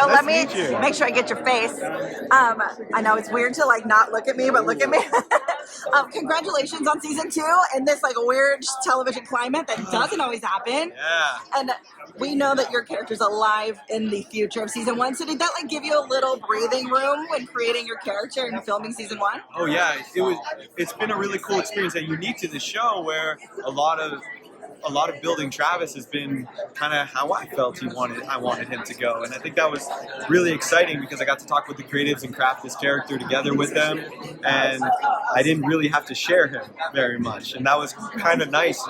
So Nice let me to meet you. make sure I get your face. I know it's weird to like not look at me, but look at me. Congratulations on season 2 in this like weird television climate that doesn't always happen. Yeah. And we know that your character's alive in the future of season 1. So did that like give you a little breathing room when creating your character and filming season 1? Oh yeah, it's been a really cool experience and unique to the show where a lot of building Travis has been kind of how I felt I wanted him to go. And I think that was really exciting because I got to talk with the creatives and craft this character together with them. And I didn't really have to share him very much. And that was kind of nice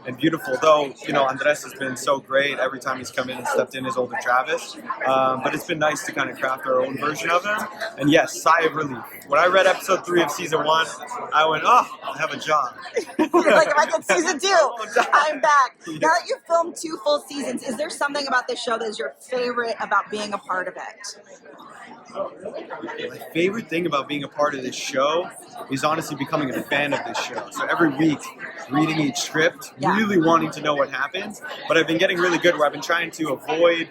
and beautiful. Though, Andres has been so great every time he's come in and stepped in as older Travis. But it's been nice to kind of craft our own version of him. And yes, sigh of relief. When I read episode 3 of season 1, I went, oh, I have a job. You're like, if I get season 2, I'm back. Now that you've filmed 2 full seasons, is there something about this show that is your favorite about being a part of it? My favorite thing about being a part of this show is honestly becoming a fan of this show. So every week, reading each script, really wanting to know what happens. But I've been getting really good where I've been trying to avoid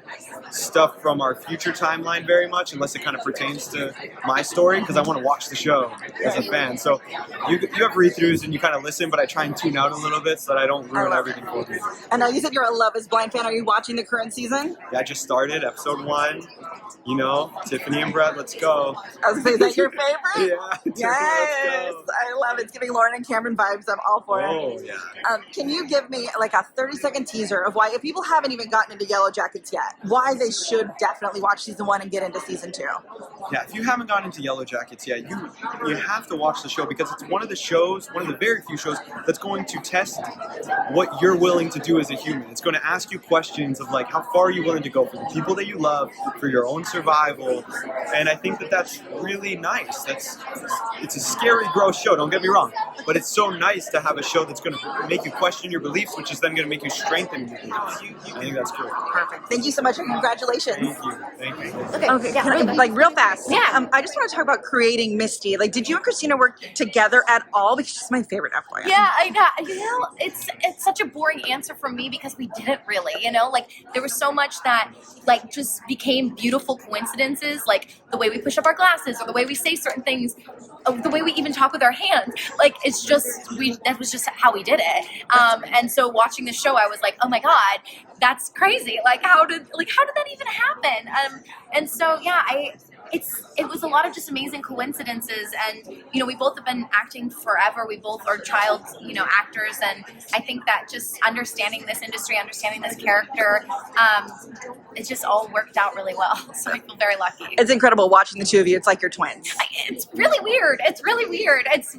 stuff from our future timeline very much, unless it kind of pertains to my story, because I want to watch the show as a fan. So you have read-throughs and you kind of listen, but I try and tune out a little bit so that I don't ruin everything for you. And you said you're a Love is Blind fan. Are you watching the current season? Yeah, I just started episode 1. Tiffany and Brett, let's go. I was going to say, is that your favorite? Yeah. Yes, I love it. It's giving Lauren and Cameron vibes. I'm all for it. Oh, yeah. Can you give me like a 30-second teaser of why, if people haven't even gotten into Yellowjackets yet, why they should definitely watch season 1 and get into season 2? Yeah, if you haven't gotten into Yellowjackets yet, you have to watch the show because it's one of the very few shows that's going to test what you're willing to do as a human. It's going to ask you questions of like, how far are you willing to go for the people that you love, for your own survival, and I think that's really nice. It's a scary, gross show, don't get me wrong, but it's so nice to have a show that's going to make you question your beliefs, which is then going to make you strengthen your beliefs. I think that's cool. Perfect. Thank you so much and congratulations. Thank you. Okay, like real fast. Yeah. I just want to talk about creating Misty. Like, did you and Christina work together at all? Because she's my favorite FYI. Yeah, I know. It's such a boring answer from me because we didn't really, like there was so much that like just became beautiful coincidences, like the way we push up our glasses or the way we say certain things, the way we even talk with our hands. Like it's just that was just how we did it. And so watching the show, I was like, oh my God, that's crazy. Like how did that even happen? And so yeah, it was a lot of just amazing coincidences, and we both have been acting forever. We both are child actors, and I think that just understanding this industry, understanding this character, it just all worked out really well. So I feel very lucky. It's incredible watching the two of you. It's like you're twins. It's really weird. It's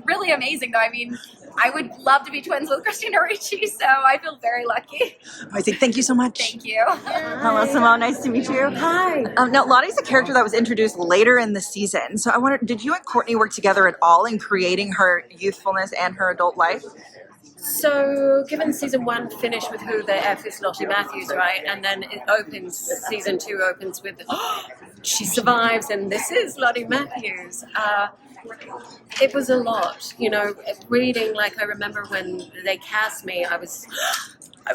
really amazing though. I mean, I would love to be twins with Christina Ricci, so I feel very lucky. Amazing. Thank you so much. Thank you. Hello, Simone. Nice to meet you. Hi. Now, Lottie's a character that was introduced later in the season. So I wonder, did you and Courtney work together at all in creating her youthfulness and her adult life? So, given season 1 finished with Who the F is Lottie Matthews, right? And then it opens, season 2 opens with, she survives and this is Lottie Matthews. It was a lot, reading, like I remember when they cast me, I was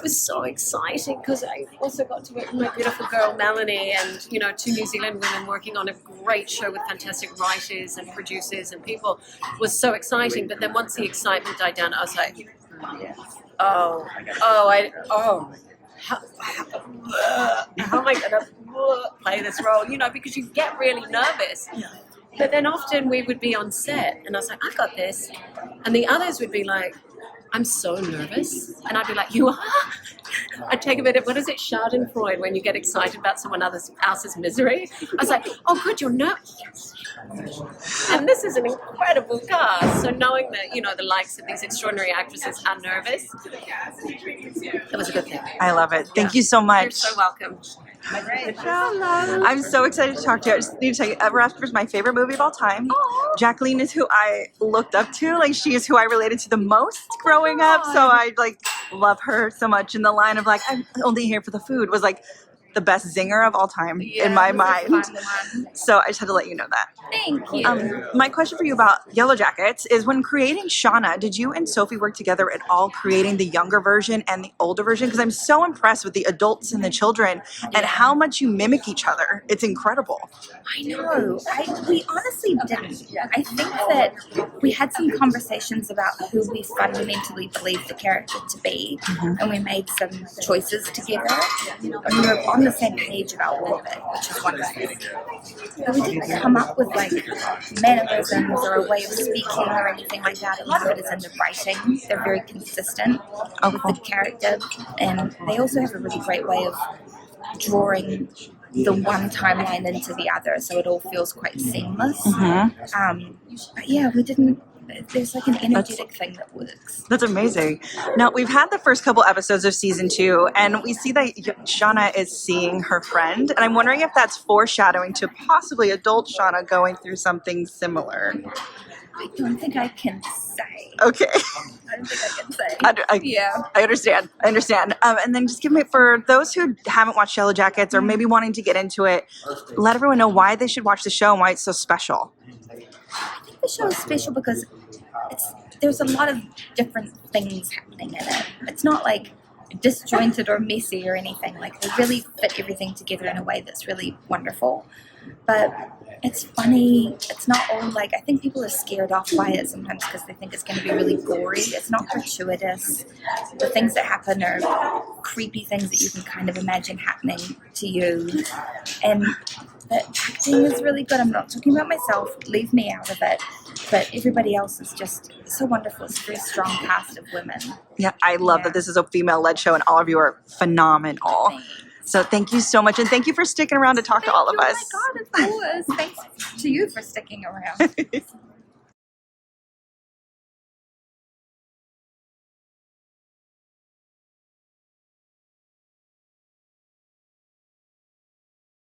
so excited because I also got to work with my beautiful girl Melanie and, 2 New Zealand women working on a great show with fantastic writers and producers and people. It was so exciting. But then once the excitement died down, I was like, how am I going to play this role? Because you get really nervous. But then often we would be on set and I was like, I got this. And the others would be like, I'm so nervous. And I'd be like, you are? I'd take a bit of, what is it, Schadenfreude, when you get excited about someone else's misery? I was like, oh, good, you're nervous. Yes. And this is an incredible cast. So knowing that, the likes of these extraordinary actresses are nervous, it was a good thing. I love it. Thank you so much. You're so welcome. I'm so excited to talk to you. I just need to tell you, Ever After is my favorite movie of all time. Aww. Jacqueline is who I looked up to. Like, she is who I related to the most growing up. So I love her so much. And the line of I'm only here for the food was the best zinger of all time in my mind. So I just had to let you know that. Thank you. My question for you about Yellowjackets is, when creating Shauna, did you and Sophie work together at all creating the younger version and the older version? Because I'm so impressed with the adults and the children and how much you mimic each other. It's incredible. I know. We honestly didn't. I think that we had some conversations about who we fundamentally believed the character to be, and we made some choices together, and we were on the same page about all of it, which is wonderful. But we didn't come up with like mannerisms or a way of speaking or anything like that. A lot of it is in the writing. They're very consistent with the character, and they also have a really great way of drawing the one timeline into the other, so it all feels quite seamless. But yeah, we didn't. There's like an energetic thing that works. That's amazing. Now, we've had the first couple episodes of season 2, and we see that Shauna is seeing her friend, and I'm wondering if that's foreshadowing to possibly adult Shauna going through something similar. I don't think I can say. Okay. I don't think I can say. I understand. And then just give me, for those who haven't watched Yellowjackets or maybe wanting to get into it, let everyone know why they should watch the show and why it's so special. I think the show is special because there's a lot of different things happening in it. It's not like disjointed or messy or anything. Like, they really fit everything together in a way that's really wonderful. But it's funny. It's not all like, I think people are scared off by it sometimes because they think it's going to be really gory. It's not gratuitous. The things that happen are creepy things that you can kind of imagine happening to you. And the acting is really good. I'm not talking about myself. Leave me out of it. But everybody else is just so wonderful. It's a very strong cast of women. Yeah, I love that this is a female-led show and all of you are phenomenal. So thank you so much, and thank you for sticking around to talk to all of us. Oh my God, of course. Thanks to you for sticking around.